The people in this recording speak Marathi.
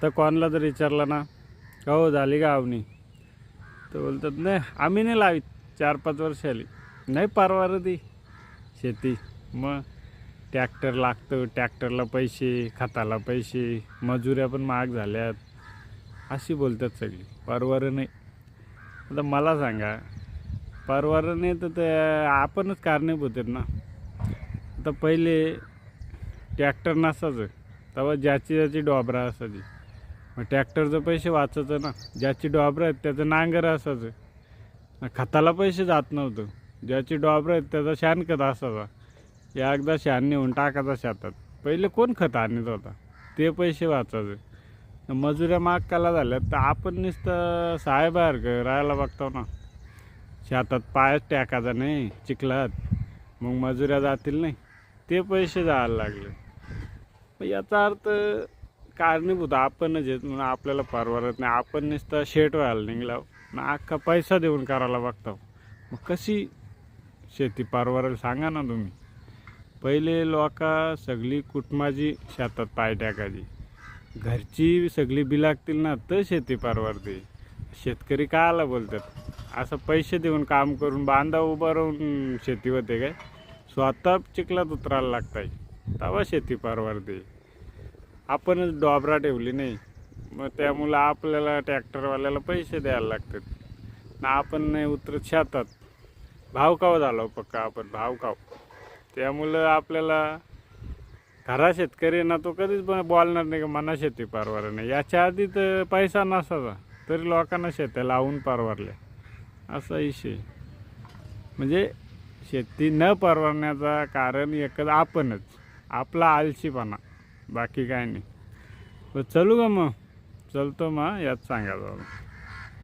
आता कोणाला जर विचारलं ना का हो झाली का आवनी, तर बोलतात नाही आम्ही नाही लावित, 4-5 वर्ष आली नाही परवार ती शेती. मग ट्रॅक्टर लागतं, ट्रॅक्टरला पैसे, खताला पैसे, मजुऱ्या पण महाग झाल्यात, अशी बोलतात सगळी. परवार नाही. आता मला सांगा परवार नाही तर ते आपणच कारणीभूत आहेत ना. आता पहिले ट्रॅक्टर नसायचं तेव्हा ज्याची डोबरा असायची, मग ट्रॅक्टरचं पैसे वाचायचं ना. ज्याची डोबरा आहेत त्याचं नांगर असायचं, खताला पैसे जात नव्हतं. ज्याची डोबरा आहेत त्याचा शेणखत असायचा, एकदा शेण नेऊन टाकायचा शेतात. पहिले कोण खत आणत होता, ते पैसे वाचायचे. मजुऱ्या महाग झाल्यात तर आपण नुसतं साहेबाहेर राहायला बघतो ना. शेतात पायच टाकायचा नाही चिखलात, मग मजुऱ्या जातील नाही, ते पैसे जायला लागले. मग याचा अर्थ कारणीभूत आपणच आहेत म्हणून आपल्याला परवडत नाही. आपण नुसतं शेट व्हायला निघला ना, अख्खा पैसा देऊन करायला बघतो. मग कशी शेती परवडेल सांगा ना तुम्ही. पहिले लोक सगळी कुटुंबाची शेतात पाय टाकायची, घरची सगळी बी लागतील ना तर शेती परवडते. शेतकरी कायला बोलतात, असं पैसे देऊन काम करून बांधा उभं राहून शेती होते काय? स्वतः चिखलात उतरायला लागताय तेव्हा शेती परवडते. आपणच डोबरा ठेवली नाही, मग त्यामुळं आपल्याला ट्रॅक्टरवाल्याला पैसे द्यायला लागतात ना. आपण नाही उतरत शेतात, भाव काव झालो पक्का आपण भाव काव. त्यामुळं आपल्याला खरा शेतकरी ना तो कधीच बोलणार नाही का मना शेती परवडणार नाही. याच्या आधी तर पैसा नसायचा तरी लोकांना शेत्या लावून परवडल्या, असा विषय. म्हणजे शेती न परवडण्याचा कारण एकच आपणच, आपला आळशीपणा, बाकी काय नाही. चलू का मग? चलतो मग यात सांगा.